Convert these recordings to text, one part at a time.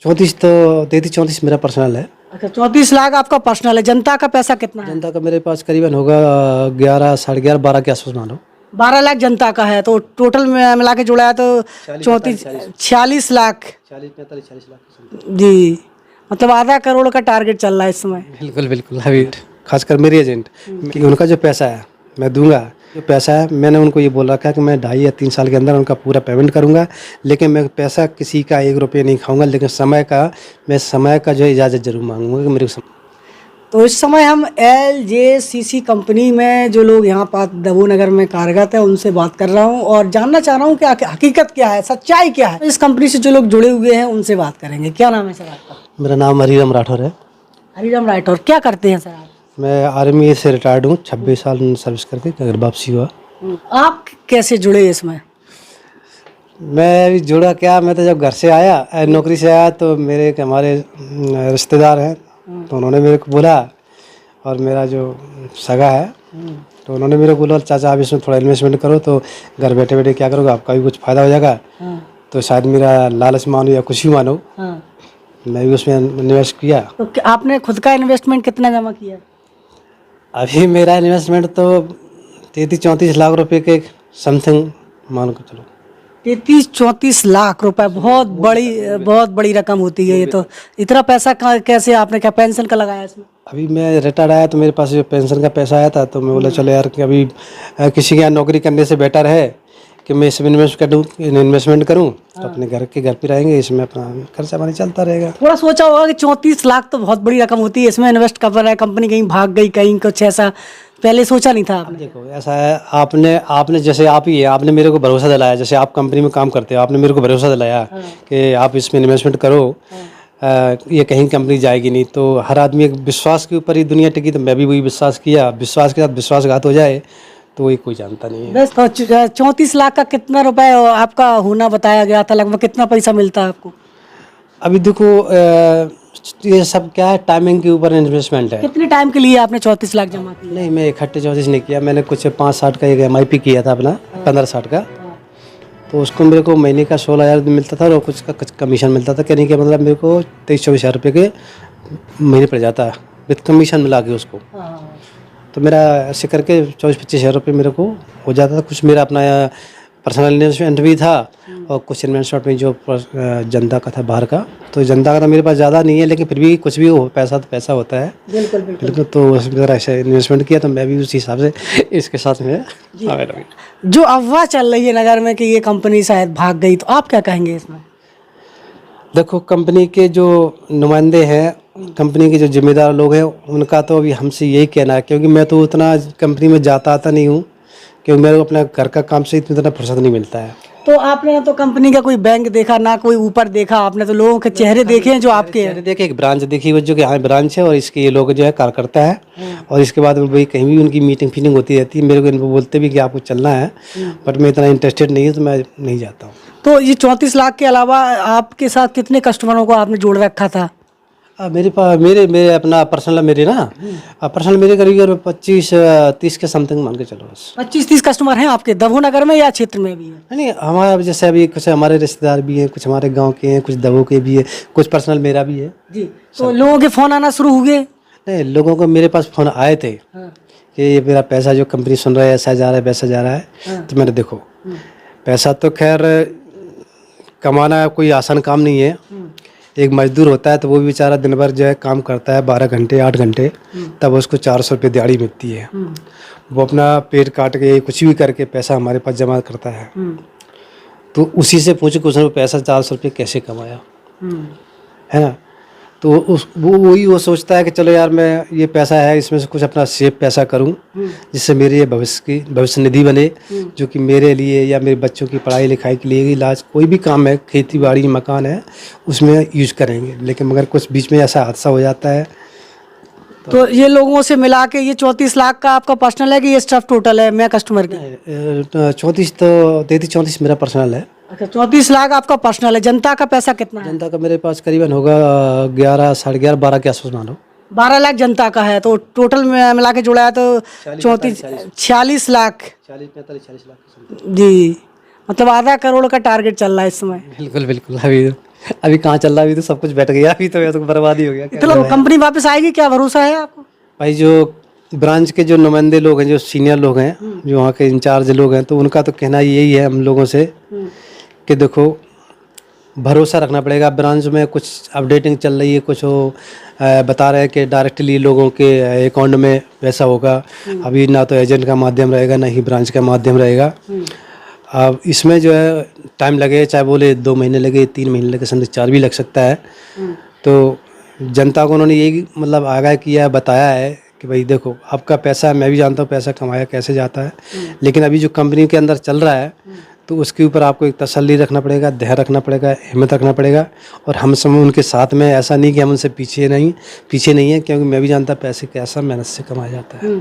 34 तो 34 मेरा पर्सनल है। अच्छा, 34 लाख आपका पर्सनल है। जनता का पैसा कितना है? जनता का मेरे पास करीबन होगा 11, साढ़े 11, 12 के आसपास मानो। 12 लाख जनता का है, तो टोटल में मिला के जुड़ा है तो 34 46 लाख। 40, 45, 40 लाख। जी, मतलब आधा करोड़ का टारगेट चल रहा है इस समय। बिल्कुल बिल्कुल। अभी खासकर मेरे एजेंट कि उनका जो पैसा है मैं दूंगा। जो पैसा है मैंने उनको ये बोल रखा है कि मैं 2.5 या 3 साल के अंदर उनका पूरा पेमेंट करूंगा, लेकिन मैं पैसा किसी का 1 रुपये नहीं खाऊंगा, लेकिन मैं समय का जो है इजाज़त जरूर मांगूंगा कि मेरे को तो इस समय हम LJCC कंपनी में जो लोग यहाँ पर दबो नगर में कार्यरत है उनसे बात कर रहा हूँ और जानना चाह रहा हूँ कि हकीकत क्या है, सच्चाई क्या है। इस कंपनी से जो लोग जुड़े हुए हैं उनसे बात करेंगे। क्या नाम है सर आपका? मेरा नाम हरीराम राठौर है। हरीराम राठौर, क्या करते हैं सर आप? मैं आर्मी से रिटायर्ड हूँ, 26 साल सर्विस करके घर वापसी हुआ। आप कैसे जुड़े इसमें? मैं अभी जुड़ा क्या, मैं तो जब घर से आया नौकरी से आया तो मेरे एक हमारे रिश्तेदार हैं, तो उन्होंने मेरे को बोला, और मेरा जो सगा है तो उन्होंने मेरे को बोला चाचा आप इसमें थोड़ा इन्वेस्टमेंट करो तो घर बैठे बैठे क्या करोगे, आपका भी कुछ फ़ायदा हो जाएगा। तो शायद मेरा लालच मानो या खुशी मानो, मैं भी उसमें इन्वेस्ट किया। तो आपने खुद का इन्वेस्टमेंट कितना जमा किया? अभी मेरा इन्वेस्टमेंट तो 33-34 लाख रुपए के समथिंग मान के चलो। 33-34 लाख रुपए बहुत बड़ी रकम होती है ये तो। इतना पैसा कैसे आपने, क्या पेंशन का लगाया इसमें? अभी मैं रिटायर्ड आया तो मेरे पास जो पेंशन का पैसा आया था तो मैं बोला चलो यार कि अभी किसी के यहाँ नौकरी करने से बेटर है कि मैं इसमें इन्वेस्टमेंट करूँ तो अपने घर पे रहेंगे, इसमें अपना खर्चा पानी चलता रहेगा। थोड़ा सोचा होगा कि 34 लाख तो बहुत बड़ी रकम होती है, इसमें इन्वेस्ट कर रहा है, कंपनी कहीं भाग गई, कहीं कुछ ऐसा पहले सोचा नहीं था आपने? देखो ऐसा है, आपने जैसे आप ही है, आपने मेरे को भरोसा दिलाया, जैसे आप कंपनी में काम करते हो, आपने मेरे को भरोसा दिलाया कि आप इसमें इन्वेस्टमेंट करो, ये कहीं कंपनी जाएगी नहीं। तो हर आदमी एक विश्वास के ऊपर ही दुनिया टिकी, तो मैं भी वही विश्वास किया। विश्वास के साथ विश्वासघात हो जाए तो वही कोई जानता नहीं है। बस 34 लाख का कितना रुपए आपका होना बताया गया था, लगभग कितना पैसा मिलता है आपको? अभी देखो ये सब क्या है, टाइमिंग के ऊपर इन्वेस्टमेंट है। कितने टाइम के लिए आपने 34 लाख जमा किया? नहीं, मैं इकट्ठे 34 नहीं किया, मैंने कुछ 5-60 का एक MIP किया था अपना, 15-60 का। तो उसको मेरे को महीने का 16,000 मिलता था और कुछ का कमीशन मिलता था। कहने का मतलब मेरे को 23-24 हज़ार रुपये के महीने पड़ जाता है विद कमीशन मिला के उसको। तो मेरा ऐसे करके 24-25 हज़ार रुपये मेरे को हो जाता था। कुछ मेरा अपना पर्सनल इन्वेस्टमेंट भी था और कुछ इन्वेस्टमेंट में जो जनता का था बाहर का। तो जनता का तो मेरे पास ज़्यादा नहीं है, लेकिन फिर भी कुछ भी हो, पैसा तो पैसा होता है। बिल्कुल बिल्कुल। तो उसमें ऐसे इन्वेस्टमेंट किया तो मैं भी उसी हिसाब से इसके साथ में जो अफवाह चल रही है नगर में कि ये कंपनी शायद भाग गई, तो आप क्या कहेंगे इसमें? देखो कंपनी के जो नुमाइंदे हैं, कंपनी के जो जिम्मेदार लोग हैं, उनका तो अभी हमसे यही कहना है, क्योंकि मैं तो उतना कंपनी में जाता आता नहीं हूँ, क्योंकि मेरे को अपना घर का काम से इतना फुर्सत नहीं मिलता है। तो आपने ना तो कंपनी का कोई बैंक देखा, ना कोई ऊपर देखा, आपने तो लोगों के चेहरे देखे हैं जो आपके हैं। देखे, एक ब्रांच देखी वो जो कि हाँ ब्रांच है और इसके ये लोग जो है कार्यकर्ता है, और इसके बाद भाई कहीं भी उनकी मीटिंग फीटिंग होती रहती है, मेरे को इनको बोलते भी कि आपको चलना है, बट मैं इतना इंटरेस्टेड नहीं हूँ तो मैं नहीं जाता हूँ। तो ये 34 लाख के अलावा आपके साथ कितने कस्टमरों को आपने जोड़ रखा था? मेरे पास मेरे अपना पर्सनल मेरे करीब 25-30 के समथिंग मान के चलो बस। 25-30 कस्टमर हैं आपके दबो नगर में या क्षेत्र में भी है? नहीं, हमारा जैसे अभी कुछ हमारे रिश्तेदार भी हैं, कुछ हमारे गांव के हैं, कुछ दबो के भी है, कुछ पर्सनल मेरा भी है जी। तो लोगों के फ़ोन आना शुरू हो गए? नहीं, लोगों को मेरे पास फ़ोन आए थे कि ये मेरा पैसा जो कंपनी सुन रहा है, ऐसा जा रहा है वैसा जा रहा है। तो मैंने देखो पैसा तो खैर कमाना कोई आसान काम नहीं है। एक मजदूर होता है तो वो भी बेचारा दिन भर जो है काम करता है 12 घंटे 8 घंटे, तब उसको 400 रुपये दिहाड़ी मिलती है। वो अपना पेट काट के कुछ भी करके पैसा हमारे पास जमा करता है। तो उसी से पूछो कि उसने पैसा 400 रुपये कैसे कमाया, है ना। तो वो सोचता है कि चलो यार मैं ये पैसा है इसमें से कुछ अपना सेव पैसा करूं, जिससे मेरे ये भविष्य निधि बने, जो कि मेरे लिए या मेरे बच्चों की पढ़ाई लिखाई के लिए, इलाज, कोई भी काम है, खेती बाड़ी मकान है, उसमें यूज करेंगे। लेकिन मगर कुछ बीच में ऐसा हादसा हो जाता है। तो ये लोगों से मिला के ये 34 लाख का आपका पर्सनल है कि ये स्टाफ टोटल है? मैं कस्टमर की 34 मेरा पर्सनल है। अच्छा, 34 लाख आपका पर्सनल है। जनता का पैसा कितना है? जनता का मेरे पास करीबन होगा 11, साढ़े 11, 12 के आसपास मानो। 12 लाख जनता का है, तो टोटल में मिला के जुड़ा है तो 46 लाख। 40-45-40 लाख जी, मतलब आधा करोड़ का टारगेट चल रहा है इस समय। बिल्कुल बिल्कुल। अभी अभी कहाँ चल रहा है, अभी तो सब कुछ बैठ गया, अभी तो बर्बादी हो गया। क्या मतलब कंपनी वापस आएगी, क्या भरोसा है आपको? भाई जो ब्रांच के जो नुमाइंदे लोग हैं, जो सीनियर लोग हैं, जो वहाँ के इंचार्ज लोग हैं, तो उनका तो कहना यही है हम लोगों से कि देखो भरोसा रखना पड़ेगा। ब्रांच में कुछ अपडेटिंग चल रही है, कुछ वो बता रहे हैं कि डायरेक्टली लोगों के अकाउंट में पैसा होगा। अभी ना तो एजेंट का माध्यम रहेगा, ना ही ब्रांच का माध्यम रहेगा। अब इसमें जो है टाइम लगे, चाहे बोले 2 महीने लगे, 3 महीने लगे, समझे 4 भी लग सकता है। तो जनता को उन्होंने यही मतलब आगाह किया है, बताया है कि भाई देखो आपका पैसा, मैं भी जानता हूँ पैसा कमाया कैसे जाता है, लेकिन अभी जो कंपनी के अंदर चल रहा है तो उसके ऊपर आपको एक तसल्ली रखना पड़ेगा, धैर्य रखना पड़ेगा, हिम्मत रखना पड़ेगा। और हम सब उनके साथ में, ऐसा नहीं कि हम उनसे पीछे नहीं है, क्योंकि मैं भी जानता पैसे कैसा मेहनत से कमाया जाता है।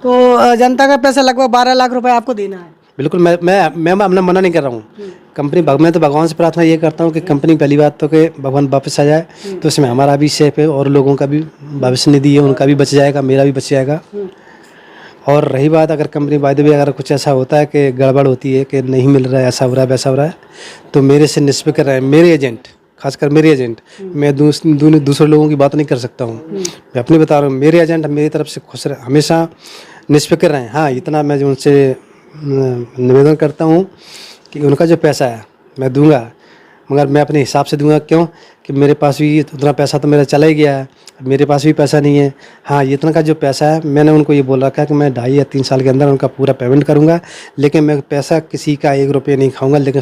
तो जनता का पैसा लगभग 12 लाख रुपए आपको देना है। बिल्कुल, मैं अपना मना नहीं कर रहा हूँ। कंपनी, मैं तो भगवान से प्रार्थना ये करता हूँ कि कंपनी पहली बात तो कि भगवान वापस आ जाए, तो इसमें हमारा भी सेफ है और लोगों का भी भविष्य निधि है, उनका भी बच जाएगा, मेरा भी बच जाएगा। और रही बात अगर कंपनी बाय द वे अगर कुछ ऐसा होता है कि गड़बड़ होती है कि नहीं मिल रहा है, ऐसा हो रहा है, वैसा हो रहा है, तो मेरे से निष्फिक्र रहे। मेरे एजेंट, खासकर मेरे एजेंट, मैं दूसरे लोगों की बात नहीं कर सकता हूँ, मैं अपनी बता रहा हूँ। मेरे एजेंट मेरी तरफ से खुश रहे, हमेशा निष्फिक्र रहें। हाँ, इतना मैं जो उनसे निवेदन करता हूँ कि उनका जो पैसा है मैं दूंगा, मगर मैं अपने हिसाब से दूंगा। क्यों कि मेरे पास भी उतना पैसा तो मेरा चला ही गया है, मेरे पास भी पैसा नहीं है। हाँ, इतना का जो पैसा है मैंने उनको ये बोल रखा है कि मैं 2.5 या 3 साल के अंदर उनका पूरा पेमेंट करूंगा, लेकिन मैं पैसा किसी का 1 रुपये नहीं खाऊंगा, लेकिन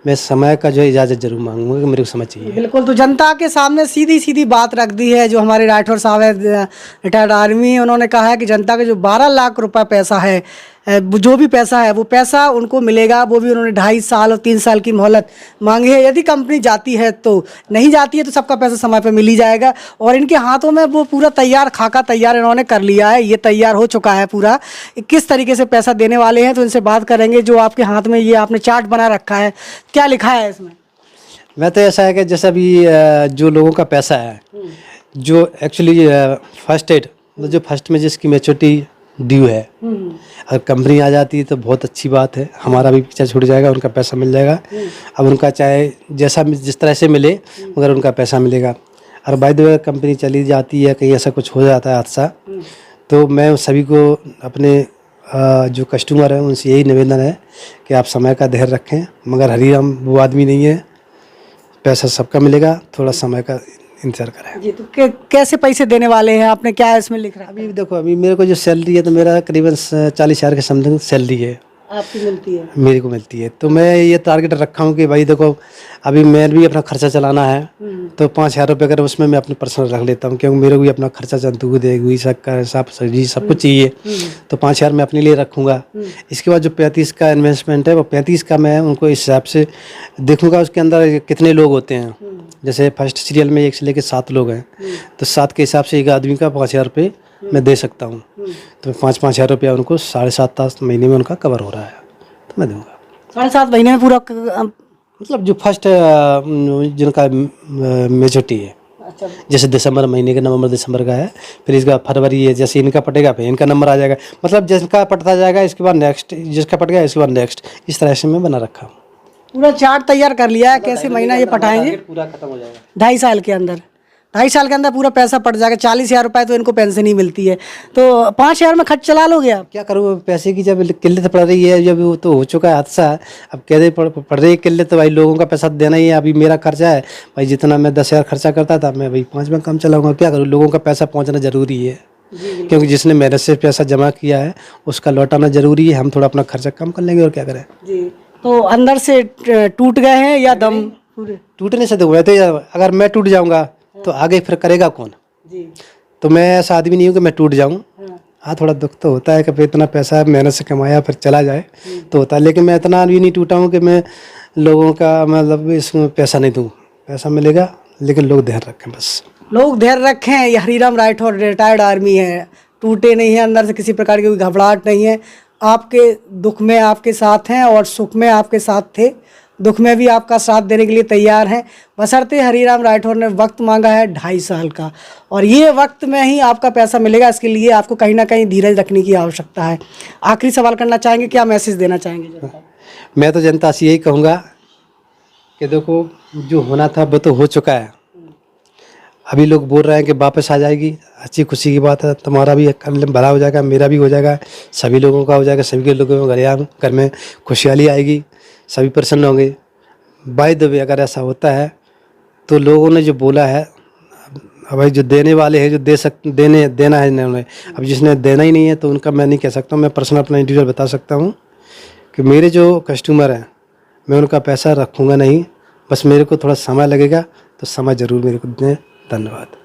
मैं समय का जो इजाज़त जरूर मांगूंगा कि मेरे को समय चाहिए। बिल्कुल, तो जनता के सामने सीधी सीधी बात रख दी है जो हमारे राठौर साहब है, रिटायर्ड आर्मी, उन्होंने कहा है कि जनता का जो 12 लाख रुपए पैसा है, जो भी पैसा है वो पैसा उनको मिलेगा। वो भी उन्होंने 2.5 साल और 3 साल की मोहलत मांगी है। यदि कंपनी जाती है तो नहीं जाती है तो सबका पैसा समय पे मिल ही जाएगा। और इनके हाथों में वो पूरा तैयार खाका तैयार इन्होंने कर लिया है, ये तैयार हो चुका है पूरा, किस तरीके से पैसा देने वाले हैं। तो इनसे बात करेंगे। जो आपके हाथ में ये आपने चार्ट बना रखा है, क्या लिखा है इसमें? मैं तो ऐसा है कि जैसा भी जो लोगों का पैसा है, जो एक्चुअली फर्स्ट एड, मतलब जो फर्स्ट में जिसकी मैच्योरिटी ड्यू है, अगर कंपनी आ जाती है तो बहुत अच्छी बात है, हमारा भी पीछा छूट जाएगा, उनका पैसा मिल जाएगा। अब उनका चाहे जैसा जिस तरह से मिले, मगर उनका पैसा मिलेगा। और बाय द वे कंपनी चली जाती है, कहीं ऐसा कुछ हो जाता है हादसा, तो मैं सभी को अपने जो कस्टमर हैं उनसे यही निवेदन है कि आप समय का धैर्य रखें। मगर हरिराम वो आदमी नहीं है, पैसा सबका मिलेगा, थोड़ा समय का इंतजार करें। जी, तो कैसे पैसे देने वाले हैं आपने, क्या इसमें लिख रहा है? अभी देखो, अभी मेरे को जो सैलरी है तो मेरा करीबन 40,000 के समथिंग सैलरी है, आपकी मिलती है? मेरे को मिलती है। तो मैं ये टारगेट रखा हूँ कि भाई देखो अभी मैं भी अपना खर्चा चलाना है, तो 5,000 रुपये अगर उसमें मैं अपने पर्सनल रख लेता हूँ, क्योंकि मेरे को भी अपना खर्चा दूध हुई शक्कर सब्जी सब कुछ चाहिए, तो 5,000 मैं अपने लिए रखूँगा। इसके बाद जो 35 का इन्वेस्टमेंट है, वो 35 का मैं उनको इस हिसाब से देखूँगा उसके अंदर कितने लोग होते हैं। जैसे फर्स्ट सीरियल में 1 से लेकर 7 लोग हैं, तो 7 के हिसाब से एक आदमी का 5,000 रुपये मैं दे सकता हूँ। तो 5-5 हज़ार रुपया उनको 7.5 महीने में उनका कवर हो रहा है, तो मैं दूंगा। 7.5 महीने में पूरा मतलब जो फर्स्ट जिनका मेजोरिटी है, अच्छा, जैसे दिसंबर महीने का, नवंबर दिसंबर का है, फिर इसका फरवरी है, जैसे इनका पटेगा फिर इनका नंबर आ जाएगा, मतलब जिसका पटता जाएगा इसके बाद नेक्स्ट, जिसका पट गया इसके बाद नेक्स्ट, इस तरह से मैं बना रखा हूँ। पूरा चार्ट तैयार कर लिया है, कैसे महीना ये पटाएंगे? पूरा खत्म हो जाएगा 2.5 साल के अंदर। 2.5 साल के अंदर पूरा पैसा पट जाएगा। 40,000 रुपये तो इनको पेंशन ही मिलती है, तो 5,000 में खर्च चला लोगे आप? क्या करूँ, पैसे की जब किल्लत पड़ रही है, जब वो तो हो चुका है हादसा, अब कहते पड़ रही है किल्लत, तो भाई लोगों का पैसा देना ही है। अभी मेरा खर्चा है भाई, जितना मैं 10,000 खर्चा करता था, मैं भाई 5 में कम चलाऊंगा। क्या करूँ, लोगों का पैसा पहुँचना ज़रूरी है, क्योंकि जिसने मेहनत से पैसा जमा किया है उसका लौटाना ज़रूरी है। हम थोड़ा अपना खर्चा कम कर लेंगे और क्या करें। जी, तो अंदर से टूट गए हैं या दम पूरे? टूटने से तो वैसे, अगर मैं टूट जाऊँगा तो आगे फिर करेगा कौन? जी, तो मैं ऐसा आदमी नहीं हूँ कि मैं टूट जाऊँ। हाँ, थोड़ा दुख तो होता है कि भाई इतना पैसा मेहनत से कमाया फिर चला जाए तो होता है, लेकिन मैं इतना भी नहीं टूटा हूँ कि मैं लोगों का मतलब इसमें पैसा नहीं दूँ। पैसा मिलेगा, लेकिन लोग ध्यान रखें बस। लोग धैर्य रखें। ये हरिराम राठौर रिटायर्ड आर्मी है, टूटे नहीं है, अंदर से किसी प्रकार की कोई घबराहट नहीं है। आपके दुख में आपके साथ हैं और सुख में आपके साथ थे, दुख में भी आपका साथ देने के लिए तैयार हैं। बशर्ते हरिराम राठौर ने वक्त मांगा है 2.5 साल का, और ये वक्त में ही आपका पैसा मिलेगा। इसके लिए आपको कहीं ना कहीं धीरज रखने की आवश्यकता है। आखिरी सवाल करना चाहेंगे, क्या मैसेज देना चाहेंगे जनता? मैं तो जनता से यही कहूँगा कि देखो जो होना था वो तो हो चुका है। अभी लोग बोल रहे हैं कि वापस आ जाएगी, अच्छी खुशी की बात है। तुम्हारा भी कल भला हो जाएगा, मेरा भी हो जाएगा, सभी लोगों का हो जाएगा, सभी के लोगों के घर में खुशहाली आएगी, सभी प्रसन्न होंगे। बाय द वे अगर ऐसा होता है तो लोगों ने जो बोला है, अब भाई जो देने वाले हैं, जो देना है इन्होंने, अब जिसने देना ही नहीं है तो उनका मैं नहीं कह सकता हूँ। मैं पर्सनल अपना इंडिविजुअल बता सकता हूँ कि मेरे जो कस्टमर हैं मैं उनका पैसा रखूँगा नहीं, बस मेरे को थोड़ा समय लगेगा, तो समय ज़रूर मेरे को दें। धन्यवाद।